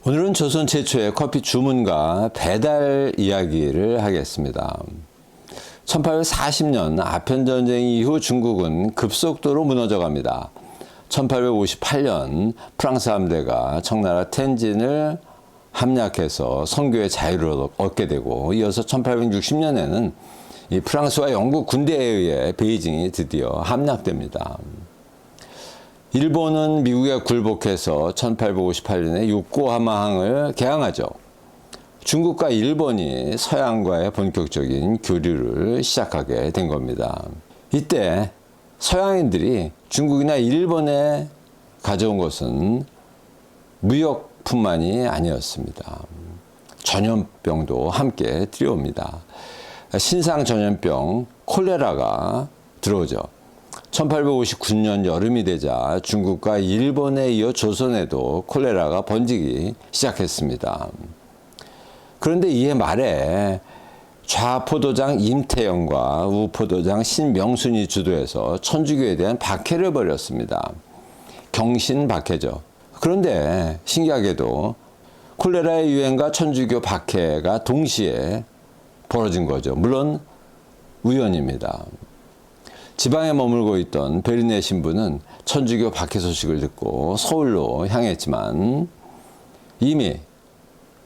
오늘은 조선 최초의 커피 주문과 배달 이야기를 하겠습니다. 1840년 아편전쟁 이후 중국은 급속도로 무너져 갑니다. 1858년 프랑스 함대가 청나라 텐진을 함락해서 선교의 자유를 얻게 되고, 이어서 1860년에는 이 프랑스와 영국 군대에 의해 베이징이 드디어 함락됩니다. 일본은 미국에 굴복해서 1858년에 육고하마항을 개항하죠. 중국과 일본이 서양과의 본격적인 교류를 시작하게 된 겁니다. 이때 서양인들이 중국이나 일본에 가져온 것은 무역뿐만이 아니었습니다. 전염병도 함께 들여옵니다. 신상 전염병 콜레라가 들어오죠. 1859년 여름이 되자 중국과 일본에 이어 조선에도 콜레라가 번지기 시작했습니다. 그런데 이해 말에 좌포도장 임태영과 우포도장 신명순이 주도해서 천주교에 대한 박해를 벌였습니다. 경신박해죠. 그런데 신기하게도 콜레라의 유행과 천주교 박해가 동시에 벌어진 거죠. 물론 우연입니다. 지방에 머물고 있던 베르네 신부는 천주교 박해 소식을 듣고 서울로 향했지만 이미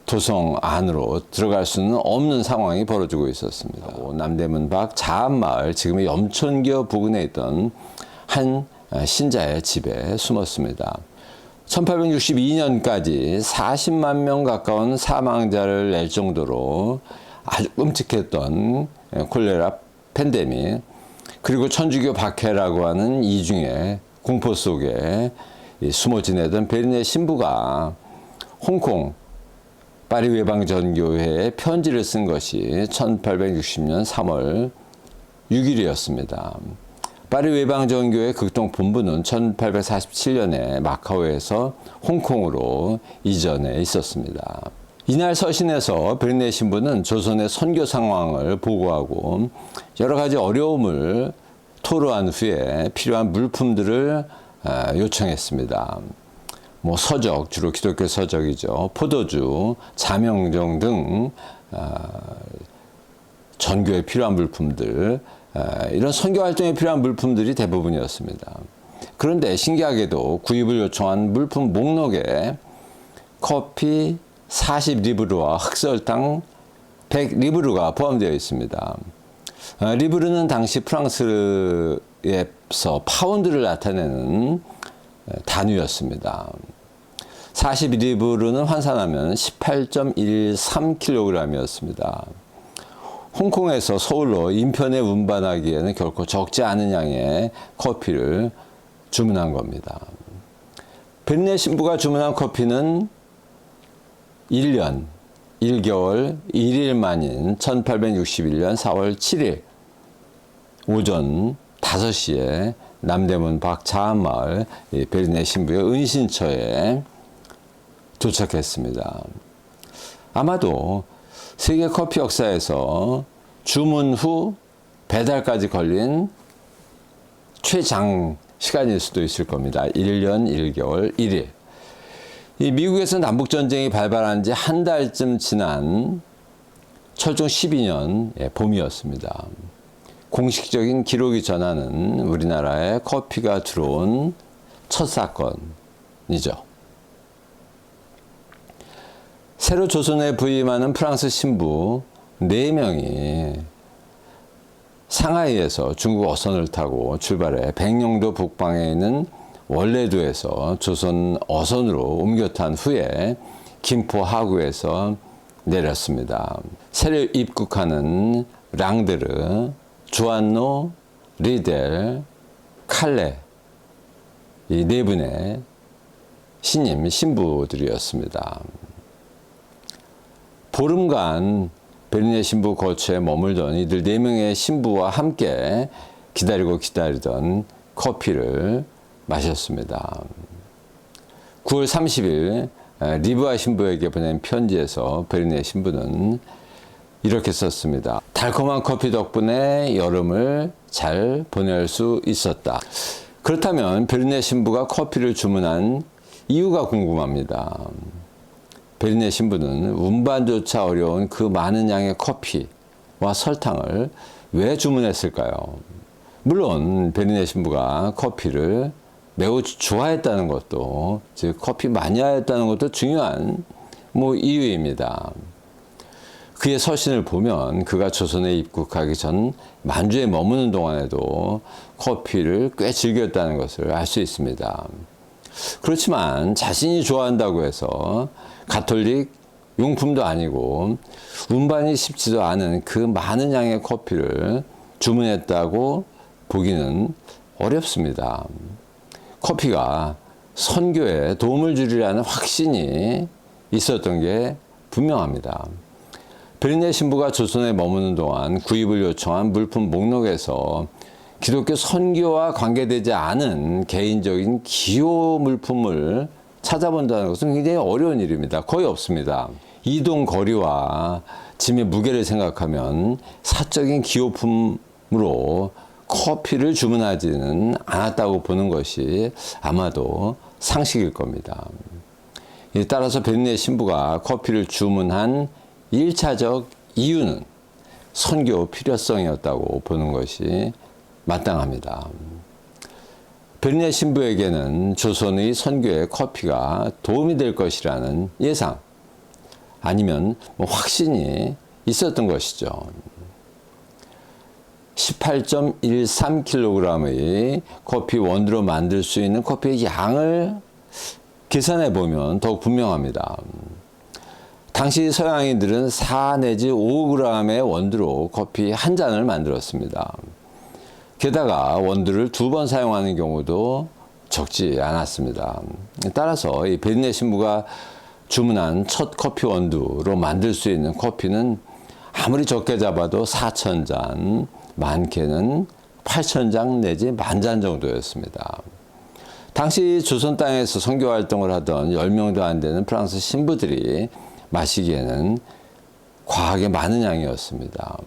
도성 안으로 들어갈 수는 없는 상황이 벌어지고 있었습니다. 남대문 밖 자암마을, 지금의 염천교 부근에 있던 한 신자의 집에 숨었습니다. 1862년까지 40만 명 가까운 사망자를 낼 정도로 아주 끔찍했던 콜레라 팬데믹, 그리고 천주교 박해라고 하는 이중의 공포 속에 숨어 지내던 베르네 신부가 홍콩 파리 외방전교회에 편지를 쓴 것이 1860년 3월 6일이었습니다. 파리 외방전교회 극동 본부는 1847년에 마카오에서 홍콩으로 이전해 있었습니다. 이날 서신에서 베르네 신부는 조선의 선교 상황을 보고하고 여러 가지 어려움을 토로한 후에 필요한 물품들을 요청했습니다. 서적, 주로 기독교 서적이죠. 포도주, 자명종 등 전교에 필요한 물품들, 이런 선교 활동에 필요한 물품들이 대부분이었습니다. 그런데 신기하게도 구입을 요청한 물품 목록에 커피 40리브르와 흑설탕 100리브르가 포함되어 있습니다. 리브르는 당시 프랑스에서 파운드를 나타내는 단위였습니다. 40리브르는 환산하면 18.13kg이었습니다. 홍콩에서 서울로 인편에 운반하기에는 결코 적지 않은 양의 커피를 주문한 겁니다. 베르네 신부가 주문한 커피는 1년 1개월 1일 만인 1861년 4월 7일 오전 5시에 남대문 밖 자암마을 베르네 신부의 은신처에 도착했습니다. 아마도 세계 커피 역사에서 주문 후 배달까지 걸린 최장 시간일 수도 있을 겁니다. 1년 1개월 1일. 이 미국에서 남북전쟁이 발발한 지 한 달쯤 지난 철종 12년 봄이었습니다. 공식적인 기록이 전하는 우리나라에 커피가 들어온 첫 사건이죠. 새로 조선에 부임하는 프랑스 신부 4명이 상하이에서 중국 어선을 타고 출발해 백령도 북방에 있는 월레도에서 조선 어선으로 옮겨 탄 후에 김포 하구에서 내렸습니다. 새로 입국하는 랑드르, 주안노, 리델, 칼레, 이 4분의 신임 신부들이었습니다. 보름간 베르네 신부 거처에 머물던 이들 4명의 신부와 함께 기다리던 커피를 마셨습니다. 9월 30일 리브아 신부에게 보낸 편지에서 베르네 신부는 이렇게 썼습니다. 달콤한 커피 덕분에 여름을 잘 보낼 수 있었다. 그렇다면 베르네 신부가 커피를 주문한 이유가 궁금합니다. 베르네 신부는 운반조차 어려운 그 많은 양의 커피와 설탕을 왜 주문했을까요? 물론 베르네 신부가 커피를 매우 좋아했다는 것도, 즉 커피 마니아였다는 것도 중요한 이유입니다. 그의 서신을 보면 그가 조선에 입국하기 전 만주에 머무는 동안에도 커피를 꽤 즐겼다는 것을 알 수 있습니다. 그렇지만 자신이 좋아한다고 해서 가톨릭 용품도 아니고 운반이 쉽지도 않은 그 많은 양의 커피를 주문했다고 보기는 어렵습니다. 커피가 선교에 도움을 주리라는 확신이 있었던 게 분명합니다. 베르네 신부가 조선에 머무는 동안 구입을 요청한 물품 목록에서 기독교 선교와 관계되지 않은 개인적인 기호 물품을 찾아본다는 것은 굉장히 어려운 일입니다. 거의 없습니다. 이동 거리와 짐의 무게를 생각하면 사적인 기호품으로 커피를 주문하지는 않았다고 보는 것이 아마도 상식일 겁니다. 따라서 베르네 신부가 커피를 주문한 1차적 이유는 선교 필요성이었다고 보는 것이 마땅합니다. 베르네 신부에게는 조선의 선교에 커피가 도움이 될 것이라는 예상, 아니면 확신이 있었던 것이죠. 18.13kg의 커피 원두로 만들 수 있는 커피의 양을 계산해 보면 더욱 분명합니다. 당시 서양인들은 4 내지 5g의 원두로 커피 한 잔을 만들었습니다. 게다가 원두를 2번 사용하는 경우도 적지 않았습니다. 따라서 이 베르네 신부가 주문한 첫 커피 원두로 만들 수 있는 커피는 아무리 적게 잡아도 4,000잔, 많게는 8,000잔 내지 10,000잔 정도였습니다. 당시 조선 땅에서 선교 활동을 하던 10명도 안 되는 프랑스 신부들이 마시기에는 과하게 많은 양이었습니다.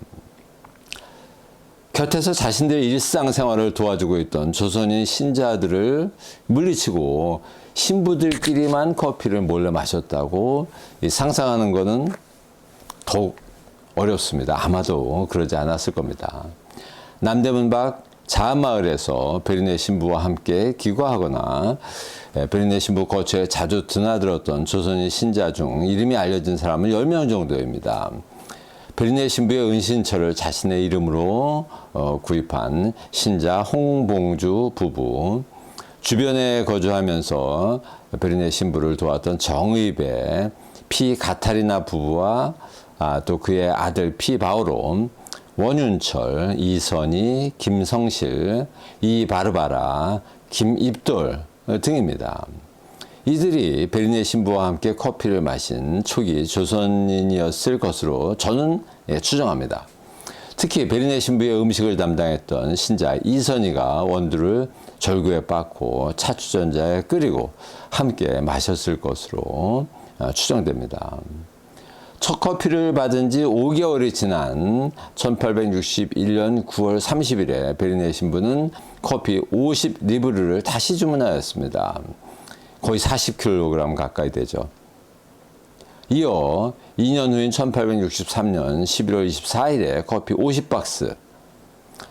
곁에서 자신들의 일상생활을 도와주고 있던 조선인 신자들을 물리치고 신부들끼리만 커피를 몰래 마셨다고 상상하는 것은 더욱 어렵습니다. 아마도 그러지 않았을 겁니다. 남대문 밖 자한마을에서 베르네 신부와 함께 기거하거나 베르네 신부 거처에 자주 드나들었던 조선인 신자 중 이름이 알려진 사람은 10명 정도입니다. 베르네 신부의 은신처를 자신의 이름으로 구입한 신자 홍봉주 부부, 주변에 거주하면서 베르네 신부를 도왔던 정의배 피 가타리나 부부와 또 그의 아들 피 바오로, 원윤철, 이선희, 김성실, 이바르바라, 김입돌 등입니다. 이들이 베르네 신부와 함께 커피를 마신 초기 조선인이었을 것으로 저는 추정합니다. 특히 베르네 신부의 음식을 담당했던 신자 이선희가 원두를 절구에 빻고 차추전자에 끓이고 함께 마셨을 것으로 추정됩니다. 첫 커피를 받은 지 5개월이 지난 1861년 9월 30일에 베르네 신부는 커피 50리브르를 다시 주문하였습니다. 거의 40kg 가까이 되죠. 이어 2년 후인 1863년 11월 24일에 커피 50박스,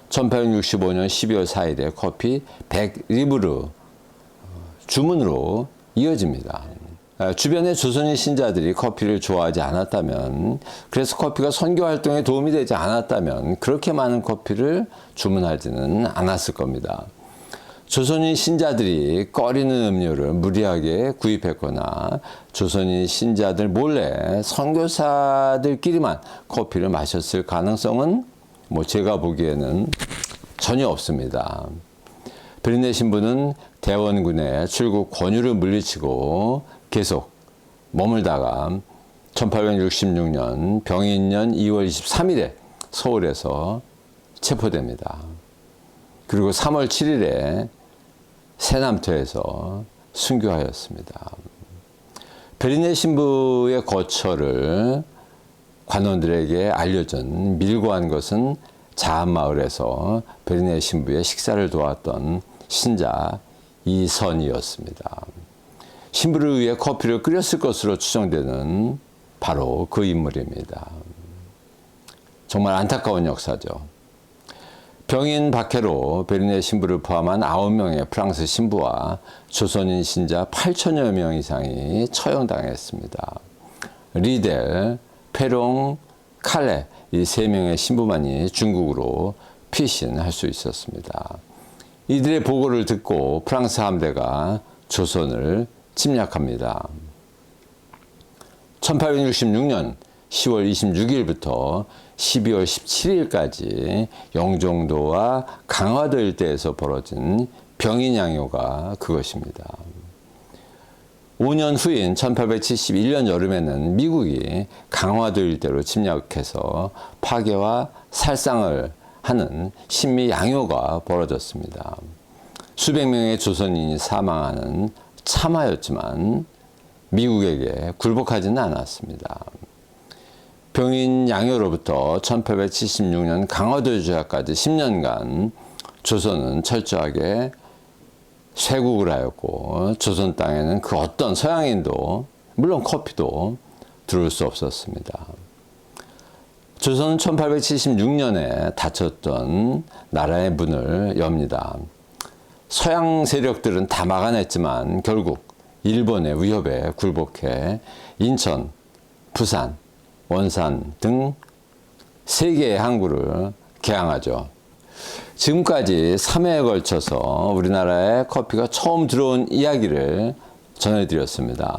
1865년 12월 4일에 커피 100리브르 주문으로 이어집니다. 주변의 조선인 신자들이 커피를 좋아하지 않았다면, 그래서 커피가 선교 활동에 도움이 되지 않았다면 그렇게 많은 커피를 주문하지는 않았을 겁니다. 조선인 신자들이 꺼리는 음료를 무리하게 구입했거나 조선인 신자들 몰래 선교사들끼리만 커피를 마셨을 가능성은 제가 보기에는 전혀 없습니다. 베르네 신부는 대원군의 출국 권유를 물리치고 계속 머물다가 1866년 병인년 2월 23일에 서울에서 체포됩니다. 그리고 3월 7일에 새남터에서 순교하였습니다. 베르네 신부의 거처를 관원들에게 알려준 밀고한 것은 자한마을에서 베르네 신부의 식사를 도왔던 신자 이선이었습니다. 신부를 위해 커피를 끓였을 것으로 추정되는 바로 그 인물입니다. 정말 안타까운 역사죠. 병인 박해로 베르니에 신부를 포함한 9명의 프랑스 신부와 조선인 신자 8천여 명 이상이 처형당했습니다. 리델, 페롱, 칼레 이 3명의 신부만이 중국으로 피신할 수 있었습니다. 이들의 보고를 듣고 프랑스 함대가 조선을 침략합니다. 1866년 10월 26일부터 12월 17일까지 영종도와 강화도 일대에서 벌어진 병인양요가 그것입니다. 5년 후인 1871년 여름에는 미국이 강화도 일대로 침략해서 파괴와 살상을 하는 신미 양요가 벌어졌습니다. 수백 명의 조선인이 사망하는 참화였지만 미국에게 굴복하지는 않았습니다. 병인 양요로부터 1876년 강화도 유지까지 10년간 조선은 철저하게 쇄국을 하였고 조선 땅에는 그 어떤 서양인도 물론 커피도 들어올 수 없었습니다. 조선은 1876년에 닫혔던 나라의 문을 엽니다. 서양 세력들은 다 막아냈지만 결국 일본의 위협에 굴복해 인천, 부산, 원산 등 3개의 항구를 개항하죠. 지금까지 3회에 걸쳐서 우리나라에 커피가 처음 들어온 이야기를 전해드렸습니다.